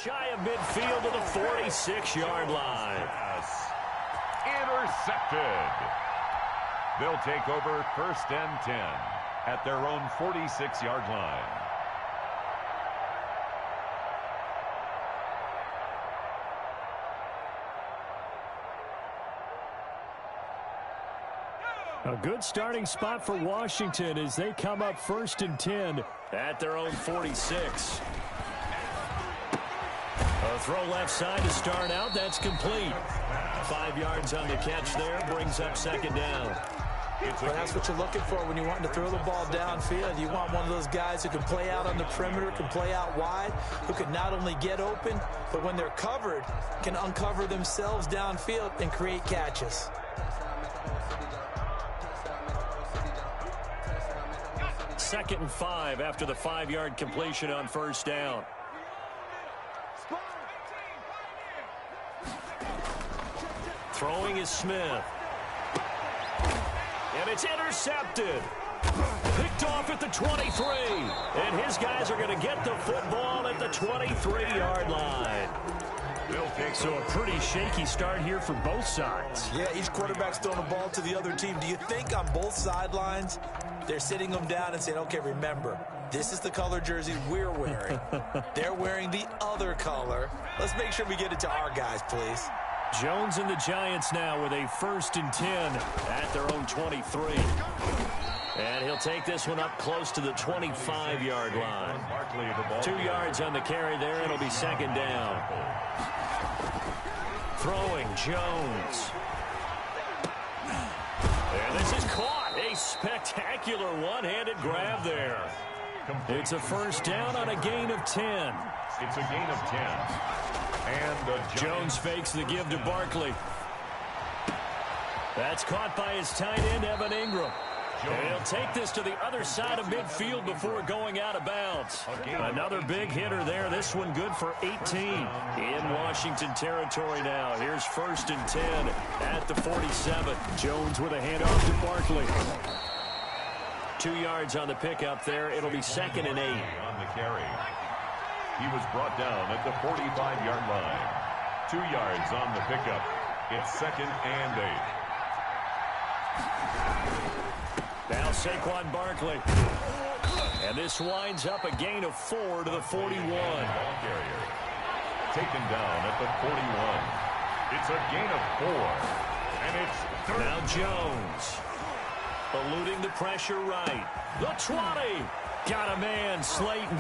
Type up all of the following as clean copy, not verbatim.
shy of midfield to the 46-yard line. Yes. Intercepted. They'll take over 1st and 10 at their own 46-yard line. A good starting spot for Washington as they come up 1st and 10 at their own 46. A throw left side to start out. That's complete. 5 yards on the catch there. Brings up 2nd down. Well, that's what you're looking for when you're wanting to throw the ball downfield. You want one of those guys who can play out on the perimeter, can play out wide, who can not only get open, but when they're covered, can uncover themselves downfield and create catches. Second and 5 after the 5-yard completion on 1st down. Throwing is Smith. And it's intercepted. Picked off at the 23. And his guys are going to get the football at the 23-yard line. So a pretty shaky start here for both sides. Yeah, each quarterback's throwing the ball to the other team. Do you think on both sidelines they're sitting them down and saying, okay, remember, this is the color jersey we're wearing. They're wearing the other color. Let's make sure we get it to our guys, please. Jones and the Giants now with a 1st and 10 at their own 23. And he'll take this one up close to the 25-yard line. 2 yards on the carry there. It'll be 2nd down. Throwing Jones. And this is caught. A spectacular one-handed grab there. It's a 1st down on a gain of 10. It's a gain of 10. And Jones fakes the give to Barkley. That's caught by his tight end, Evan Ingram. And he'll take this to the other side of midfield before going out of bounds. Another big hitter there. This one good for 18 in Washington territory now. Here's 1st and 10 at the 47. Jones with a handoff to Barkley. 2 yards on the pickup there. It'll be 2nd and 8. On the carry. He was brought down at the 45-yard line. 2 yards on the pickup. It's 2nd and 8. Now Saquon Barkley. And this winds up a gain of 4 to the 41. Ball carrier. Taken down at the 41. It's a gain of 4. And it's 3rd. Now Jones. Eluding the pressure right. The 20. Got a man, Slayton.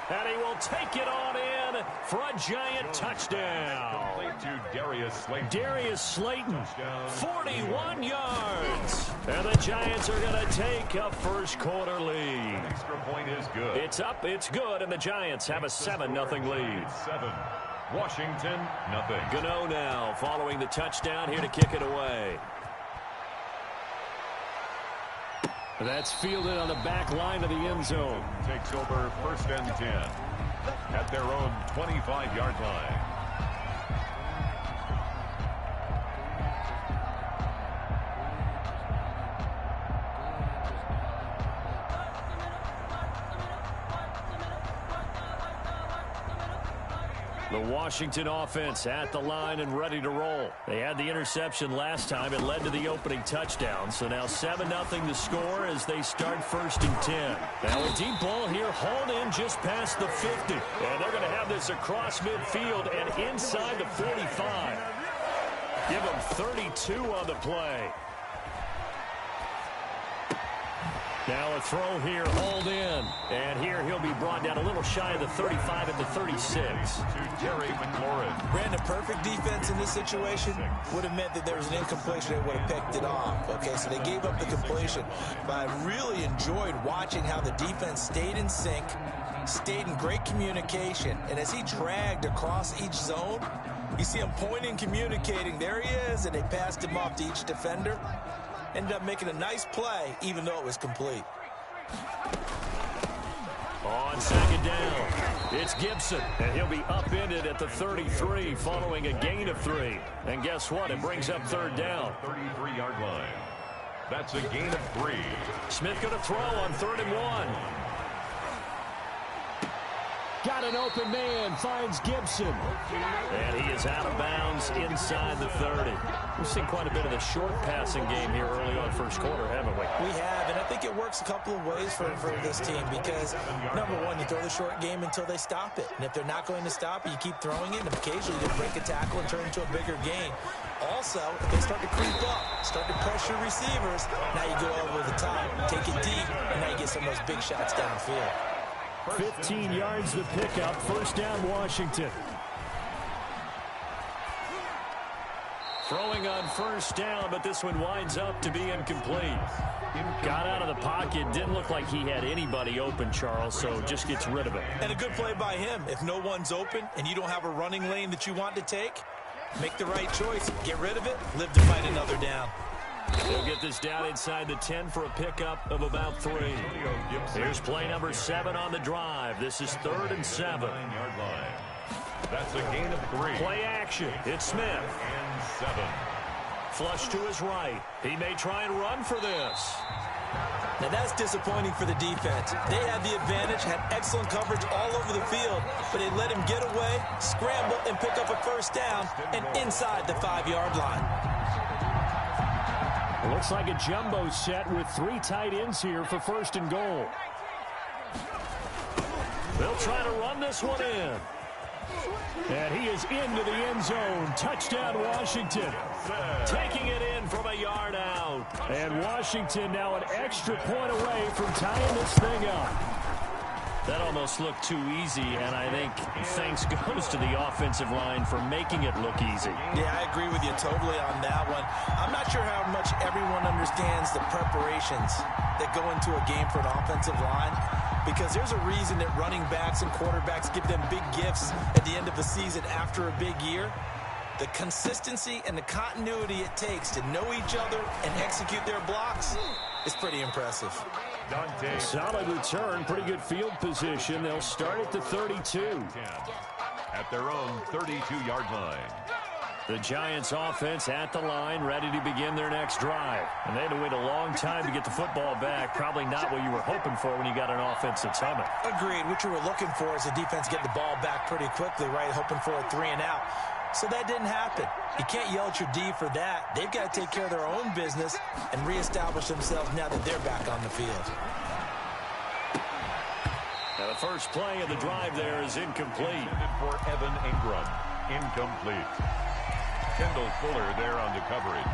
And he will take it on in for a giant touchdown. Complete to Darius Slayton. Darius Slayton, 41 yards. And the Giants are going to take a first quarter lead. Extra point is good. It's up, it's good, and the Giants have a 7-0 lead. 7. Washington, nothing. Gano now following the touchdown here to kick it away. That's fielded on the back line of the end zone. Takes over 1st and 10 at their own 25-yard line. The Washington offense at the line and ready to roll. They had the interception last time. It led to the opening touchdown. So now 7-0 to score as they start 1st and 10. Now a deep ball here hauled in just past the 50. And they're going to have this across midfield and inside the 45. Give them 32 on the play. Now a throw here, hauled in. And here he'll be brought down a little shy of the 35 at the 36. To Terry McLaurin. Brandon, perfect defense in this situation would have meant that there was an incompletion. They would have picked it off. Okay, so they gave up the completion. But I really enjoyed watching how the defense stayed in sync, stayed in great communication. And as he dragged across each zone, you see him pointing, communicating. There he is, and they passed him off to each defender. Ended up making a nice play, even though it was complete. On 2nd down, it's Gibson, and he'll be upended at the 33 following a gain of 3. And guess what? It brings up 3rd down. 33-yard line. That's a gain of 3. Smith going to throw on 3rd and 1. Got an open man, finds Gibson. And he is out of bounds inside the 30. We've seen quite a bit of the short passing game here early on first quarter, haven't we? We have, and I think it works a couple of ways for this team because, number one, you throw the short game until they stop it. And if they're not going to stop it, you keep throwing it, and occasionally you break a tackle and turn it into a bigger gain. Also, if they start to creep up, start to pressure receivers, now you go over the top, take it deep, and now you get some of those big shots downfield. 15 yards the pickup, first down Washington. Throwing on first down, but this one winds up to be incomplete. Got out of the pocket, didn't look like he had anybody open, Charles, so just gets rid of it. And a good play by him. If no one's open and you don't have a running lane that you want to take, make the right choice. Get rid of it, live to fight another down. They'll get this down inside the 10 for a pickup of about 3. Here's play number 7 on the drive. This is 3rd and 7. That's a gain of 3. Play action. It's Smith. And 7. Flush to his right. He may try and run for this. Now that's disappointing for the defense. They had the advantage, had excellent coverage all over the field, but they let him get away, scramble, and pick up a first down, and inside the 5-yard line. It looks like a jumbo set with 3 tight ends here for 1st and goal. They'll try to run this one in. And he is into the end zone. Touchdown, Washington. Taking it in from a yard out. And Washington now an extra point away from tying this thing up. That almost looked too easy, and I think thanks goes to the offensive line for making it look easy. Yeah, I agree with you totally on that one. I'm not sure how much everyone understands the preparations that go into a game for an offensive line, because there's a reason that running backs and quarterbacks give them big gifts at the end of the season after a big year. The consistency and the continuity it takes to know each other and execute their blocks is pretty impressive. Solid return, pretty good field position. They'll start at the 32. At their own 32-yard line. The Giants offense at the line, ready to begin their next drive. And they had to wait a long time to get the football back. Probably not what you were hoping for when you got an offense that's humming. Agreed. What you were looking for is the defense get the ball back pretty quickly, right? Hoping for a 3 and out. So that didn't happen. You can't yell at your D for that. They've got to take care of their own business and reestablish themselves now that they're back on the field. Now the first play of the drive there is incomplete. For Evan Ingram. Incomplete. Kendall Fuller there on the coverage.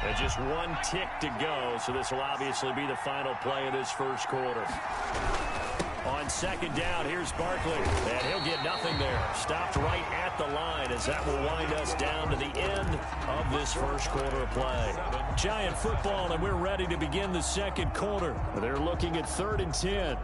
And just 1 tick to go, so this will obviously be the final play of this first quarter. On 2nd down, here's Barkley, and he'll get nothing there. Stopped right at the line as that will wind us down to the end of this first quarter of play. Giant football, and we're ready to begin the 2nd quarter. They're looking at 3rd and 10.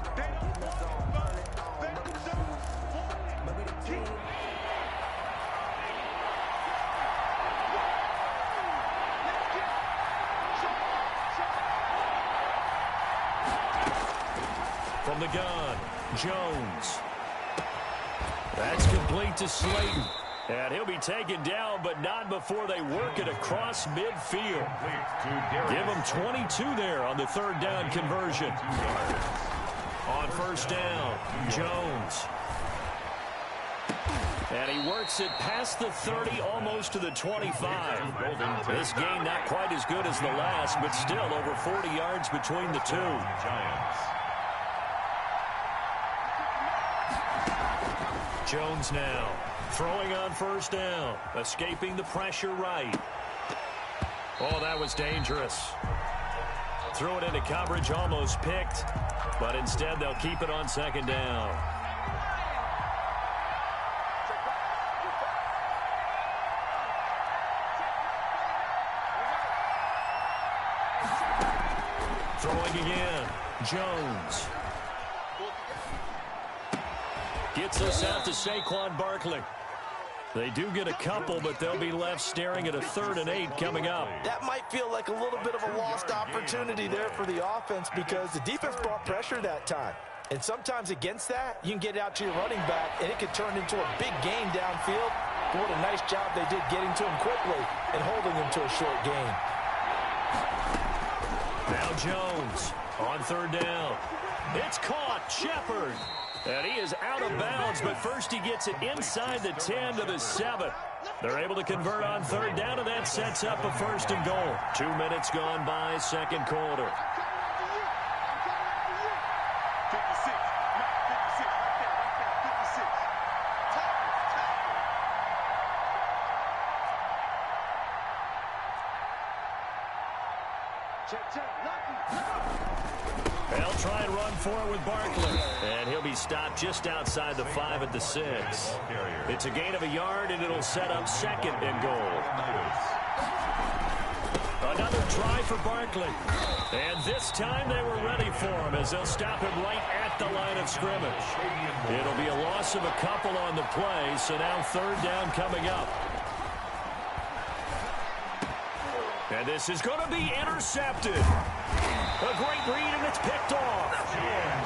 From the gun, Jones. That's complete to Slayton. And he'll be taken down, but not before they work it across midfield. Give him 22 there on the 3rd down conversion. On 1st down, Jones. And he works it past the 30, almost to the 25. This game not quite as good as the last, but still over 40 yards between the two. Jones now throwing on 1st down, escaping the pressure right. Oh, that was dangerous. Threw it into coverage, almost picked, but instead they'll keep it on 2nd down. Throwing again, Jones. Gets us out to Saquon Barkley. They do get a couple, but they'll be left staring at a 3rd and 8 coming up. That might feel like a little bit of a lost opportunity there for the offense because the defense brought pressure that time. And sometimes against that, you can get out to your running back, and it could turn into a big gain downfield. But what a nice job they did getting to him quickly and holding him to a short gain. Now Jones on 3rd down. It's caught. Shepard. And he is out of bounds, but first he gets it inside the 10 to the 7. They're able to convert on third down, and that sets up a first and goal. 2 minutes gone by, second quarter. They'll try and run for it with Barkley. And he'll be stopped just outside the 5 at the 6. It's a gain of a yard, and it'll set up second and goal. Another try for Barkley. And this time they were ready for him as they'll stop him right at the line of scrimmage. It'll be a loss of a couple on the play, so now third down coming up. And this is going to be intercepted. A great read, and it's picked off.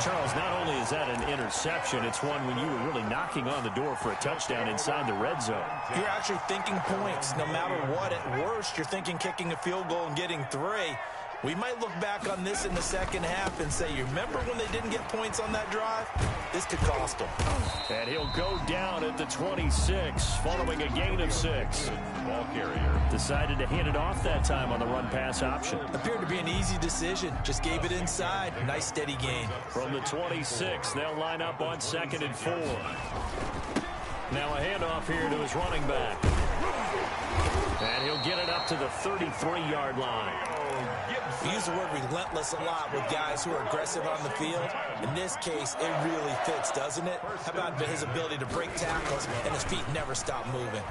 Charles, not only is that an interception, it's one when you were really knocking on the door for a touchdown inside the red zone. You're actually thinking points. No matter what, at worst, you're thinking kicking a field goal and getting 3. We might look back on this in the second half and say, you remember when they didn't get points on that drive? This could cost them. And he'll go down at the 26, following a gain of 6. Ball carrier decided to hand it off that time on the run-pass option. Appeared to be an easy decision. Just gave it inside. Nice, steady gain. From the 26, they'll line up on 2nd and 4. Now a handoff here to his running back. And he'll get it up to the 33-yard line. We use the word relentless a lot with guys who are aggressive on the field. In this case, it really fits, doesn't it? How about his ability to break tackles and his feet never stop moving?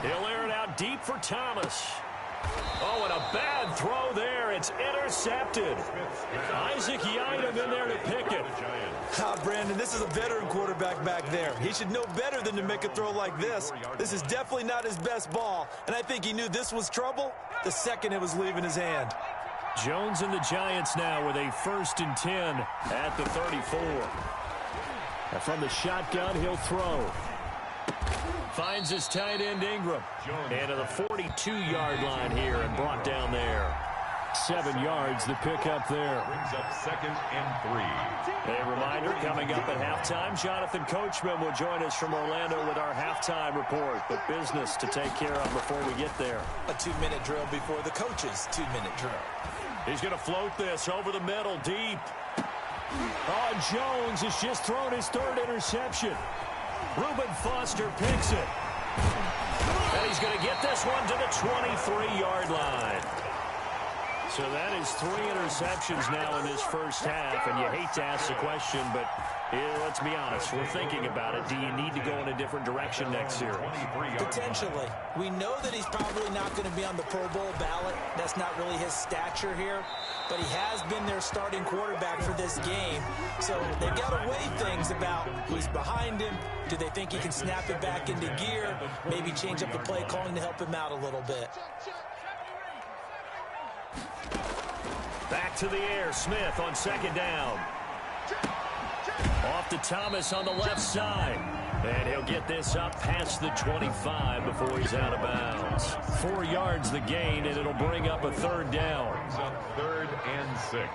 He'll air it out deep for Thomas. Oh, and a bad throw there. It's intercepted. Isaac Yiadom in there to pick it. Brandon, this is a veteran quarterback back there. He should know better than to make a throw like this. This is definitely not his best ball, and I think he knew this was trouble the second it was leaving his hand. Jones and the Giants now with a 1st and 10 at the 34. And from the shotgun, he'll throw. Finds his tight end Ingram. And to the 42-yard line here and brought down there. 7 yards, the pickup there. brings up 2nd and 3. A reminder, coming up at halftime, Jonathan Coachman will join us from Orlando with our halftime report. But business to take care of before we get there. A 2-minute drill before the coach's 2-minute drill. He's going to float this over the middle, deep. Oh, Jones has just thrown his 3rd interception. Reuben Foster picks it. And he's going to get this one to the 23-yard line. So that is 3 interceptions now in this first half, and you hate to ask the question, but let's be honest, we're thinking about it. Do you need to go in a different direction next series? Potentially. We know that he's probably not going to be on the Pro Bowl ballot. That's not really his stature here, but he has been their starting quarterback for this game. So they've got to weigh things about who's behind him. Do they think he can snap it back into gear? Maybe change up the play calling to help him out a little bit. Back to the air, Smith on 2nd down. Off to Thomas on the left side. And he'll get this up past the 25 before he's out of bounds. 4 yards the gain, and it'll bring up a 3rd down. Brings up 3rd and 6.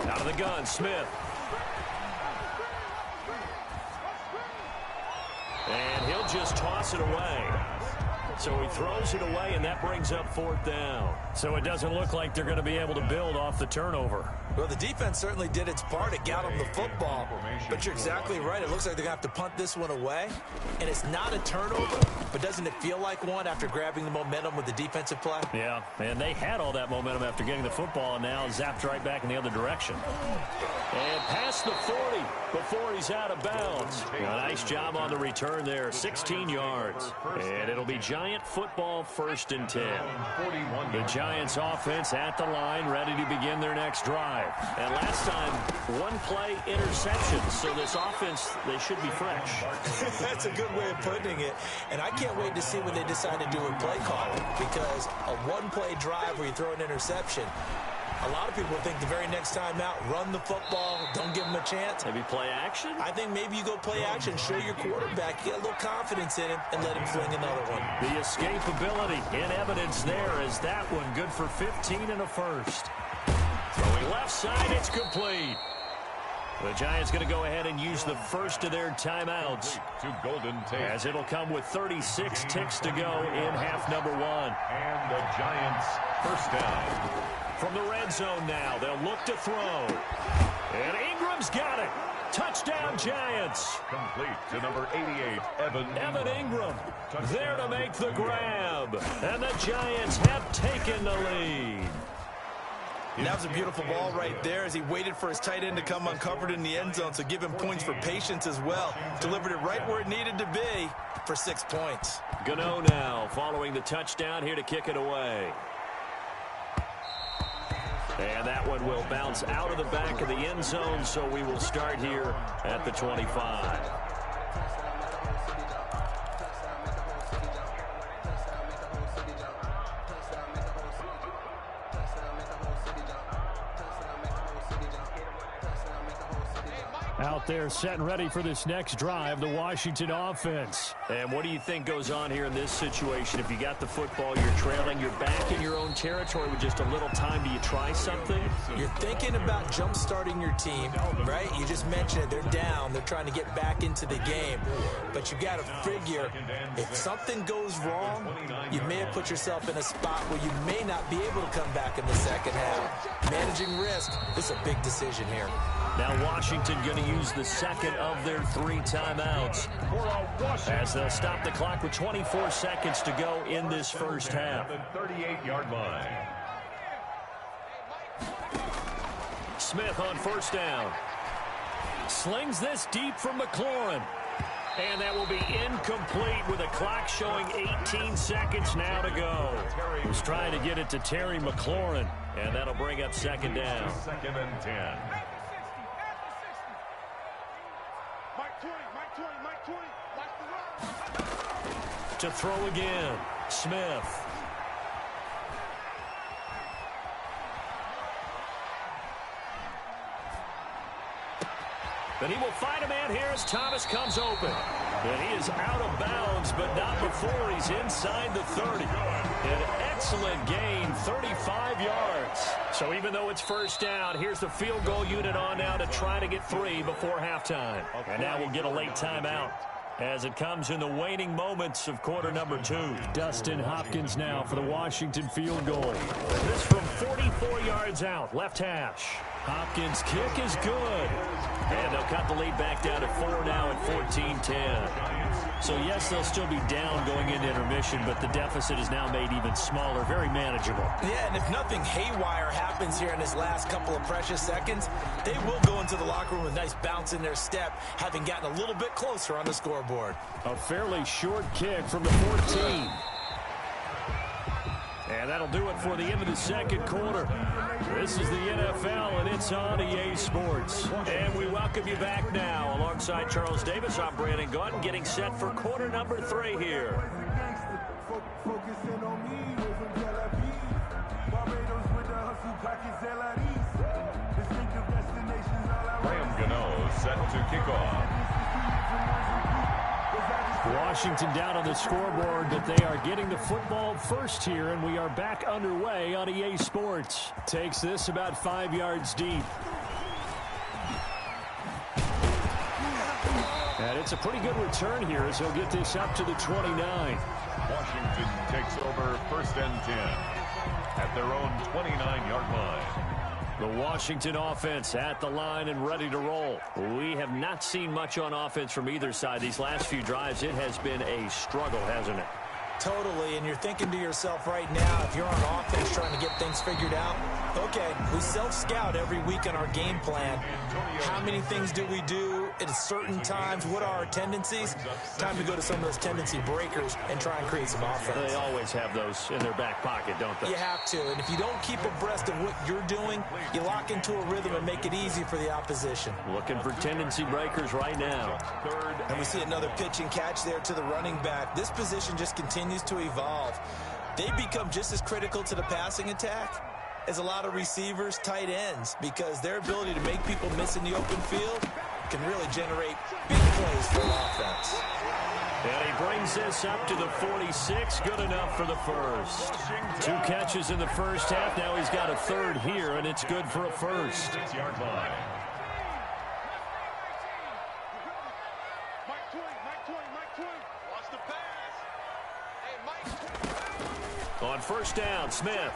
Out of the gun, Smith. And he'll just toss it away. So he throws it away, and that brings up 4th down. So it doesn't look like they're going to be able to build off the turnover. Well, the defense certainly did its part. It got them the football. But you're exactly right. It looks like they're going to have to punt this one away. And it's not a turnover, but doesn't it feel like one after grabbing the momentum with the defensive play? Yeah, and they had all that momentum after getting the football, and now zapped right back in the other direction. And past the 40 before he's out of bounds. A nice job on the return there, 16 yards. And it'll be Giant football 1st and 10. The Giants offense at the line, ready to begin their next drive. And last time, 1-play interception. So this offense, they should be fresh. That's a good way of putting it. And I can't wait to see what they decide to do with play calling. Because a 1-play drive where you throw an interception, A lot of people think the very next time out, run the football, don't give him a chance. Maybe play action? I think maybe you go play action, show your quarterback, get a little confidence in him, and let him fling another one. The escapability in evidence there as that one good for 15 and a first. Throwing left side, it's complete. The Giants going to go ahead and use the first of their timeouts. To Golden Tate. As it'll come with 36 ticks to go in half number one. And the Giants first down. From the red zone now, they'll look to throw. And Ingram's got it. Touchdown, Giants. Complete to number 88, Evan Ingram. There to make the grab. And the Giants have taken the lead. And that was a beautiful ball right there as he waited for his tight end to come uncovered in the end zone, so give him points for patience as well. Delivered it right where it needed to be for 6 points. Gano now following the touchdown here to kick it away. And that one will bounce out of the back of the end zone, so we will start here at the 25. Out there set and ready for this next drive, the Washington offense. And what do you think goes on here in this situation? If you got the football, you're trailing, you're back in your own territory with just a little time. Do you try something? You're thinking about jump-starting your team, right? You just mentioned it. They're down. They're trying to get back into the game. But you got to figure, if something goes wrong, you may have put yourself in a spot where you may not be able to come back in the second half. Managing risk, this is a big decision here. Now Washington going to use the second of their 3 timeouts as they'll stop the clock with 24 seconds to go in this first half. 38-yard line. Smith on first down. Slings this deep from McLaurin. And that will be incomplete with a clock showing 18 seconds now to go. He's trying to get it to Terry McLaurin, and that'll bring up second down. Second and 10. To throw again, Smith. But he will find a man here as Thomas comes open. And he is out of bounds, but not before he's inside the 30. An excellent gain, 35 yards. So even though it's first down, here's the field goal unit on now to try to get 3 before halftime. And now we'll get a late timeout as it comes in the waning moments of quarter number 2. Dustin Hopkins now for the Washington field goal. This from 44 yards out, left hash. Hopkins' kick is good. And they'll cut the lead back down to 4 now at 14-10. So, yes, they'll still be down going into intermission, but the deficit is now made even smaller, very manageable. Yeah, and if nothing haywire happens here in this last couple of precious seconds, they will go into the locker room with a nice bounce in their step, having gotten a little bit closer on the scoreboard. A fairly short kick from the 14. And that'll do it for the end of the second quarter. This is the NFL, and it's on EA Sports. And we welcome you back now. Alongside Charles Davis, I'm Brandon Gaunt, getting set for quarter number 3 here. Graham Gano set to kick off. Washington down on the scoreboard, but they are getting the football first here, and we are back underway on EA Sports. Takes this about 5 yards deep. And it's a pretty good return here as he'll get this up to the 29. Washington takes over first and 10 at their own 29-yard line. The Washington offense at the line and ready to roll. We have not seen much on offense from either side. These last few drives, it has been a struggle, hasn't it? Totally, and you're thinking to yourself right now, if you're on offense trying to get things figured out, okay, we self-scout every week on our game plan. How many things do we do at certain times? What are our tendencies? Time to go to some of those tendency breakers and try and create some offense. They always have those in their back pocket, don't they? You have to, and if you don't keep abreast of what you're doing, you lock into a rhythm and make it easy for the opposition. Looking for tendency breakers right now. And we see another pitch and catch there to the running back. This position just continues to evolve. They become just as critical to the passing attack is a lot of receivers, tight ends, because their ability to make people miss in the open field can really generate big plays for an offense. And he brings this up to the 46. Good enough for the first. 2 catches in the first half. Now he's got a third here, and it's good for a first. 6-yard line. On first down, Smith.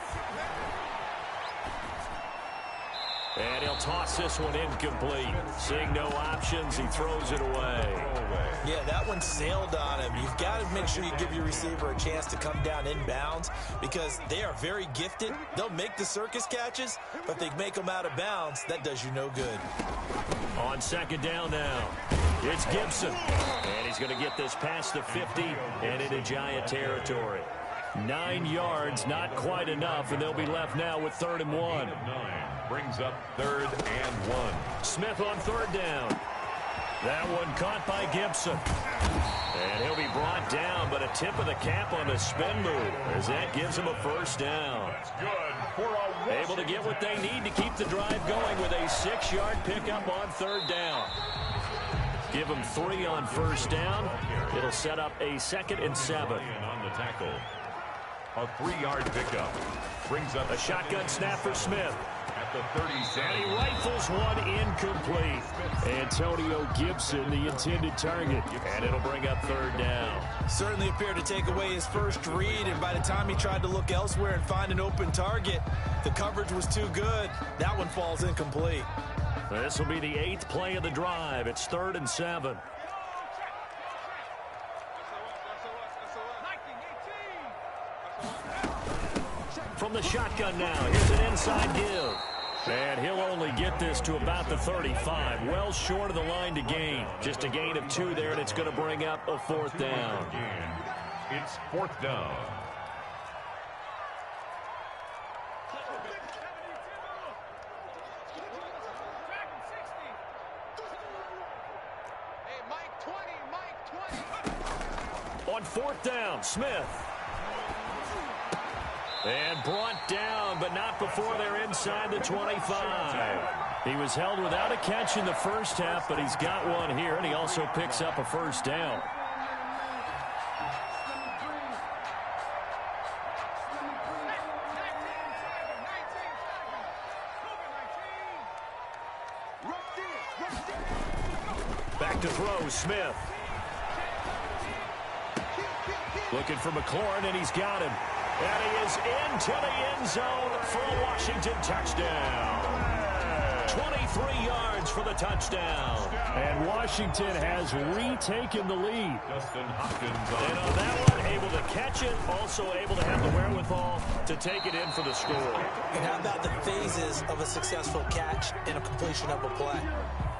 And he'll toss this one incomplete. Seeing no options, he throws it away. Yeah, that one sailed on him. You've got to make sure you give your receiver a chance to come down inbounds because they are very gifted. They'll make the circus catches, but they make them out of bounds. That does you no good. On second down now, it's Gibson. And he's going to get this past the 50 and into Giant territory. 9 yards, not quite enough, and they'll be left now with 3rd and 1. Brings up 3rd and 1. Smith on 3rd down. That one caught by Gibson. And he'll be brought down, but a tip of the cap on the spin move as that gives him a first down. That's good for a Able to get what they need to keep the drive going with a 6-yard pickup on 3rd down. Give him 3 on first down. It'll set up a 2nd and 7. On the tackle. A 3-yard pickup. Brings up a shotgun snap for Smith. At the 37. And he rifles one incomplete. Antonio Gibson, the intended target. And it'll bring up 3rd down. Certainly appeared to take away his first read, and by the time he tried to look elsewhere and find an open target, the coverage was too good. That one falls incomplete. This will be the 8th play of the drive. It's 3rd and 7. From the shotgun now, here's an inside give. And he'll only get this to about the 35. Well short of the line to gain. Just a gain of 2 there, and it's going to bring up a 4th down. It's 4th down. On 4th down, Smith. And brought down, but not before they're inside the 25. He was held without a catch in the first half, but he's got one here, and he also picks up a first down. Back to throw, Smith. Looking for McLaurin, and he's got him. And he is into the end zone for a Washington touchdown. 23 yards for the touchdown. And Washington has retaken the lead. Justin Hopkins and on that one, able to catch it, also able to have the wherewithal to take it in for the score. And how about the phases of a successful catch and a completion of a play?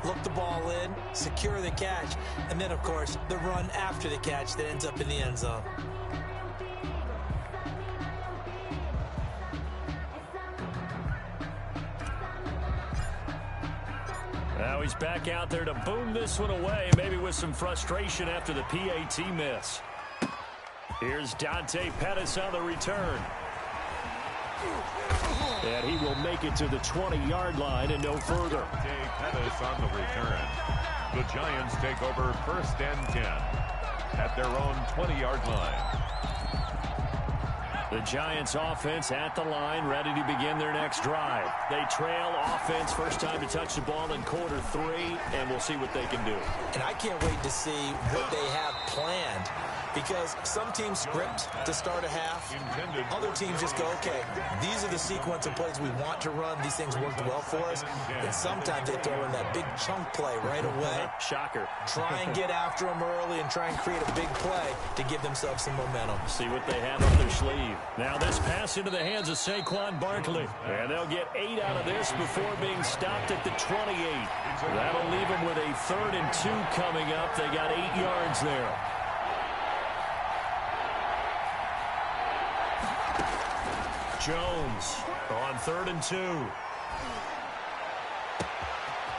Look the ball in, secure the catch, and then, of course, the run after the catch that ends up in the end zone. Now he's back out there to boom this one away, maybe with some frustration after the PAT miss. Here's Dante Pettis on the return. And he will make it to the 20-yard line and no further. Dante Pettis on the return. The Giants take over 1st and 10 at their own 20-yard line. The Giants offense at the line, ready to begin their next drive. They trail offense, first time to touch the ball in quarter 3, and we'll see what they can do. And I can't wait to see what they have planned, because some teams script to start a half. Other teams just go, okay, these are the sequence of plays we want to run. These things worked well for us. And sometimes they throw in that big chunk play right away. Shocker. Try and get after them early and try and create a big play to give themselves some momentum. See what they have up their sleeve. Now this pass into the hands of Saquon Barkley. And they'll get 8 out of this before being stopped at the 28. That'll leave them with a 3rd and 2 coming up. They got 8 yards there. Jones on 3rd and 2.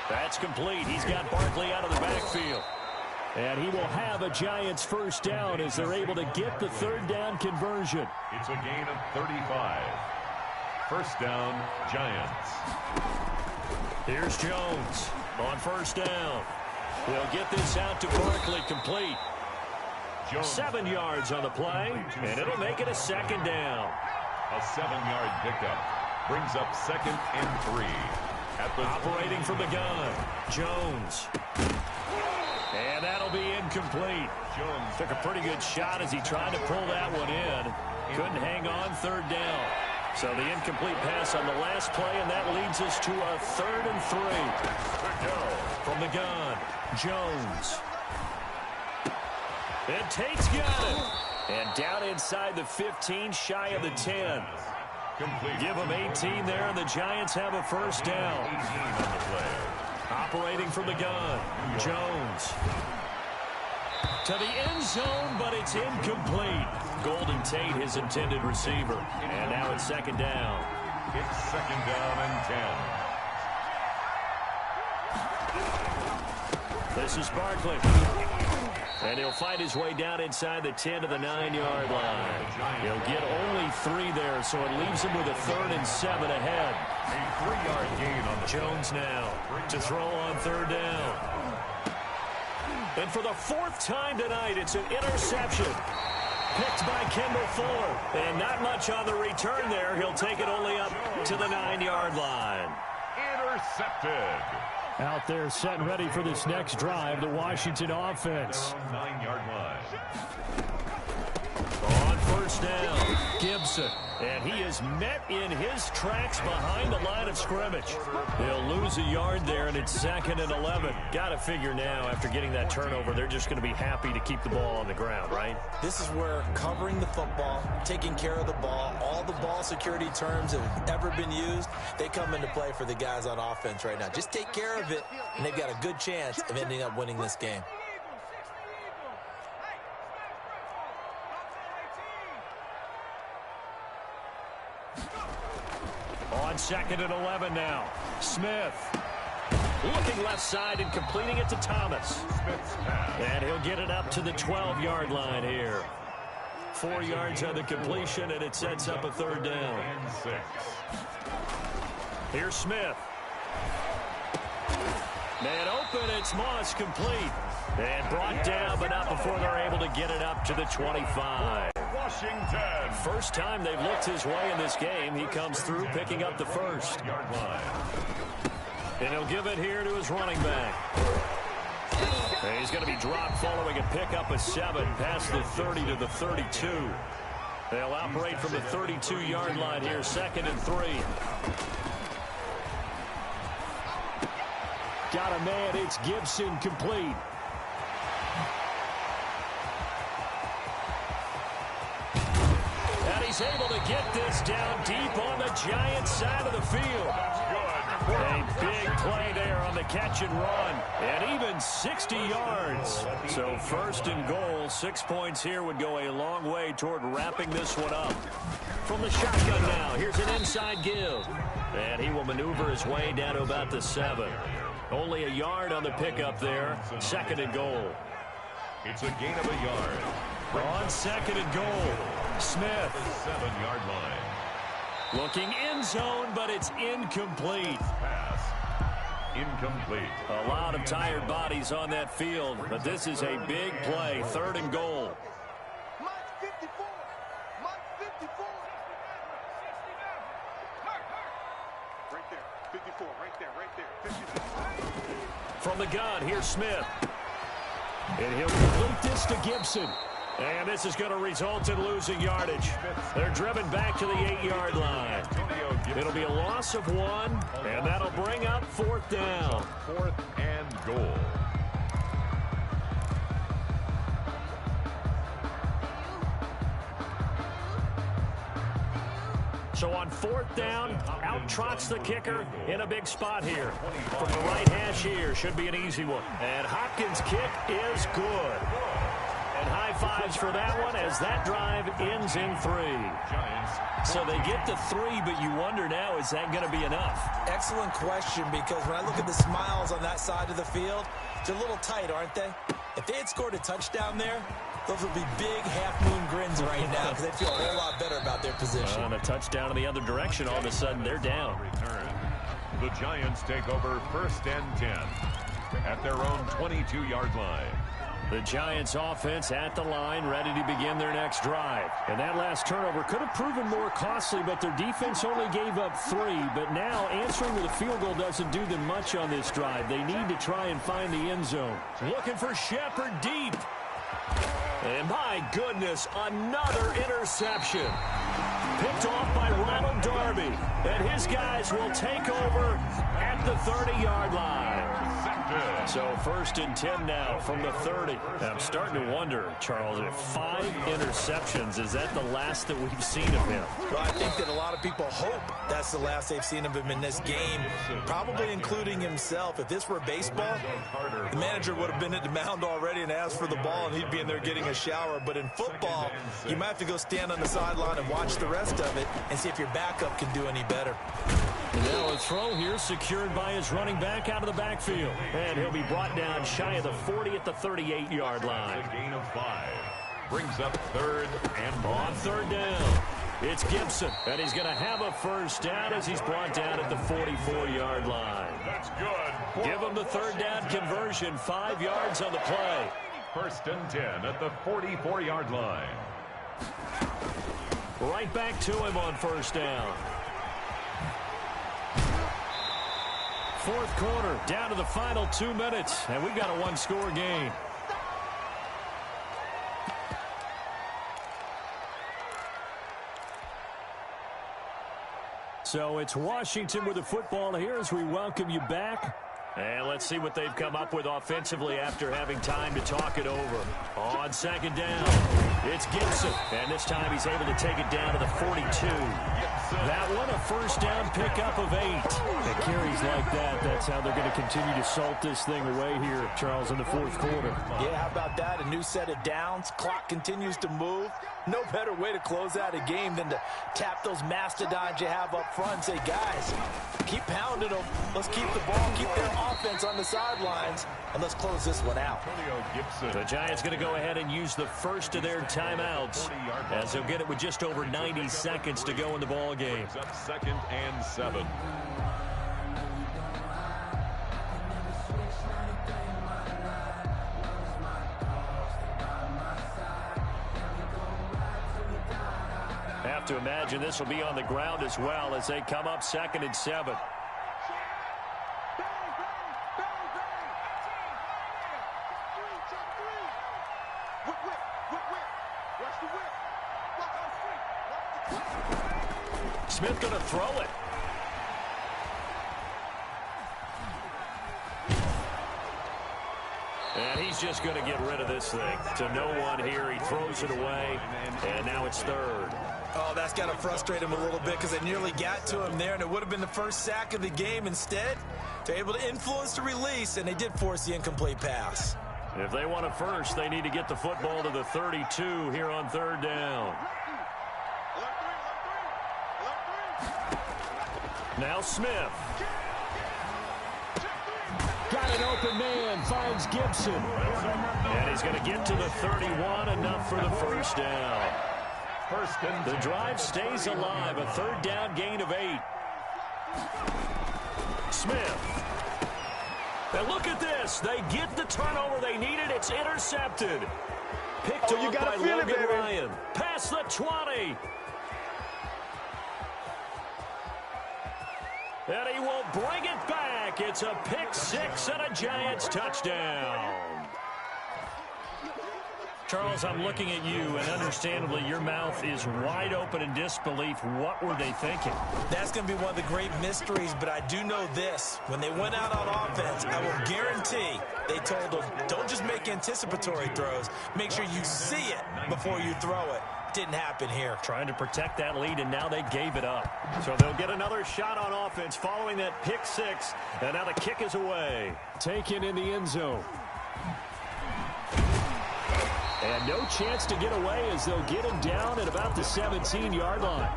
That's complete. He's got Barkley out of the backfield. And he will have a Giants first down as they're able to get the 3rd down conversion. It's a gain of 35. First down, Giants. Here's Jones on first down. He'll get this out to Barkley, complete. 7 yards on the play, and it'll make it a second down. A 7-yard pickup brings up 2nd and 3. Operating from the gun, Jones. And that'll be incomplete. Jones took a pretty good shot as he tried to pull that one in. Couldn't hang on, 3rd down. So the incomplete pass on the last play, and that leads us to a 3rd and 3. From the gun, Jones. And Tate's got it. And down inside the 15, shy of the 10. Give them 18 there, and the Giants have a first down. Operating from the gun, Jones. To the end zone, but it's incomplete. Golden Tate, his intended receiver. And now it's 2nd down. It's 2nd down and 10. This is Barkley. And he'll find his way down inside the 10 to the 9-yard line. He'll get only 3 there, so it leaves him with a 3rd and 7 ahead. A 3-yard gain on the Jones now to throw on 3rd down. And for the 4th time tonight, it's an interception. Picked by Kendall Fuller. And not much on the return there. He'll take it only up to the 9-yard line. Intercepted. Out there set and ready for this next drive, the Washington offense. 9-yard line. On first down, Gibson. And he is met in his tracks behind the line of scrimmage. He'll lose a yard there, and it's 2nd and 11. Got to figure now, after getting that turnover, they're just going to be happy to keep the ball on the ground, right? This is where covering the football, taking care of the ball, all the ball security terms that have ever been used, they come into play for the guys on offense right now. Just take care of it, and they've got a good chance of ending up winning this game. On 2nd and 11 now. Smith looking left side and completing it to Thomas. And he'll get it up to the 12-yard line here. 4 yards on the completion, and it sets up a 3rd down. Here's Smith. Man open, it's Moss, complete. And brought down, but not before they're able to get it up to the 25. Washington. First time they've looked his way in this game. He comes through picking up the 1st. And he'll give it here to his running back. And he's going to be dropped following a pickup of 7 past the 30 to the 32. They'll operate from the 32-yard line here, 2nd and 3. Got a man, it's Gibson, complete. And he's able to get this down deep on the Giants side of the field. A big play there on the catch and run. And even 60 yards. So 1st and goal, 6 points here would go a long way toward wrapping this one up. From the shotgun now, here's an inside give. And he will maneuver his way down to about the 7. Only a yard on the pickup there. 2nd and goal. It's a gain of a yard. On 2nd and goal, Smith. 7-yard line. Looking end zone, but it's incomplete. Pass. Incomplete. A lot of tired bodies on that field, but this is a big play. 3rd and goal. From the gun, here's Smith. And he'll complete this to Gibson. And this is going to result in losing yardage. They're driven back to the 8-yard line. It'll be a loss of 1, and that'll bring up 4th down. 4th and goal. So on 4th down, out trots the kicker in a big spot here. From the right hash here, should be an easy one. And Hopkins' kick is good. And high fives for that one as that drive ends in 3. So they get to 3, but you wonder now, is that going to be enough? Excellent question, because when I look at the smiles on that side of the field, They're a little tight, aren't they? If they had scored a touchdown there, those would be big half-moon grins right now because they feel a whole lot better about their position. On a touchdown in the other direction, all of a sudden they're down. The Giants take over 1st and 10 at their own 22-yard line. The Giants offense at the line, ready to begin their next drive. And that last turnover could have proven more costly, but their defense only gave up 3. But now answering with a field goal doesn't do them much on this drive. They need to try and find the end zone. Looking for Shepard deep. And my goodness, another interception. Picked off by Ronald Darby. And his guys will take over at the 30-yard line. So 1st and 10 now from the 30. I'm starting to wonder, Charles, if 5 interceptions, is that the last that we've seen of him? Well, I think that a lot of people hope that's the last they've seen of him in this game, probably including himself. If this were baseball, the manager would have been at the mound already and asked for the ball, and he'd be in there getting a shower. But in football, you might have to go stand on the sideline and watch the rest of it and see if your backup can do any better. And now a throw here secured by his running back out of the backfield. And he'll be brought down shy of the 40 at the 38-yard line. A gain of 5. Brings up 3rd and on 3rd down. It's Gibson. And he's going to have a first down as he's brought down at the 44-yard line. That's good. Give him the 3rd down conversion. 5 yards on the play. 1st and 10 at the 44-yard line. Right back to him on 1st down. 4th quarter, down to the final 2 minutes, and we've got a 1-score game. So it's Washington with the football here as we welcome you back. And let's see what they've come up with offensively after having time to talk it over. On 2nd down, it's Gibson. And this time he's able to take it down to the 42. That one, a first down pickup of 8. And carries like that, that's how they're going to continue to salt this thing away here, Charles, in the 4th quarter. Yeah, how about that? A new set of downs. Clock continues to move. No better way to close out a game than to tap those mastodons you have up front and say, guys, keep pounding them. Let's keep the ball, keep their offense on the sidelines, and let's close this one out. The Giants going to go ahead and use the first of their timeouts as they'll get it with just over 90 seconds to go in the ball game. Up 2nd and 7. Have to imagine this will be on the ground as well as they come up 2nd and 7. Smith going to throw it. And he's just going to get rid of this thing. To no one here. He throws it away. And now it's 3rd. Oh, that's got to frustrate him a little bit because they nearly got to him there, and it would have been the first sack of the game. Instead, they're able to influence the release, and they did force the incomplete pass. If they want a first, they need to get the football to the 32 here on 3rd down. Now Smith. Got an open man, finds Gibson. And he's going to get to the 31, enough for the first down. The drive stays alive, a 3rd down gain of 8. Smith. And look at this. They get the turnover they needed. It's intercepted. Picked off by Logan Ryan. Past the 20. And he will bring it back. It's a pick 6 and a Giants touchdown. Charles, I'm looking at you, and understandably, your mouth is wide open in disbelief. What were they thinking? That's going to be one of the great mysteries, but I do know this. When they went out on offense, I will guarantee they told them, don't just make anticipatory throws. Make sure you see it before you throw it. Didn't happen here. Trying to protect that lead, and now they gave it up. So they'll get another shot on offense following that pick 6, and now the kick is away. Taken in the end zone. And no chance to get away as they'll get him down at about the 17-yard line.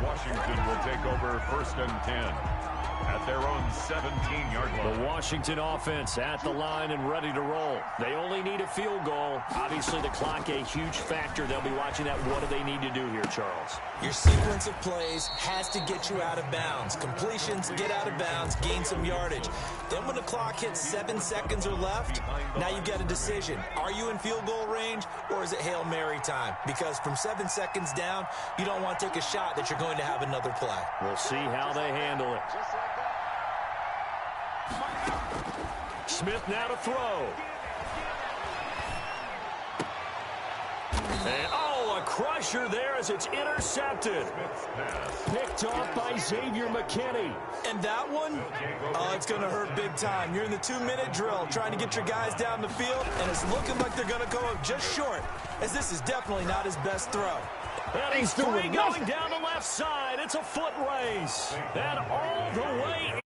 Washington will take over 1st and 10 at their own 17-yard line. The Washington offense at the line and ready to roll. They only need a field goal. Obviously, the clock a huge factor. They'll be watching that. What do they need to do here, Charles? Your sequence of plays has to get you out of bounds. Completions, get out of bounds, gain some yardage. Then when the clock hits 7 seconds or left, now you get a decision. Are you in field goal range, or is it Hail Mary time? Because from 7 seconds down, you don't want to take a shot that you're going to have another play. We'll see how they handle it. Smith now to throw. And, oh, a crusher there as it's intercepted. Picked off by Xavier McKinney. And that one, it's going to hurt big time. You're in the 2-minute drill trying to get your guys down the field, and it's looking like they're going to go up just short, as this is definitely not his best throw. And he's free going down the left side. It's a foot race. And all the way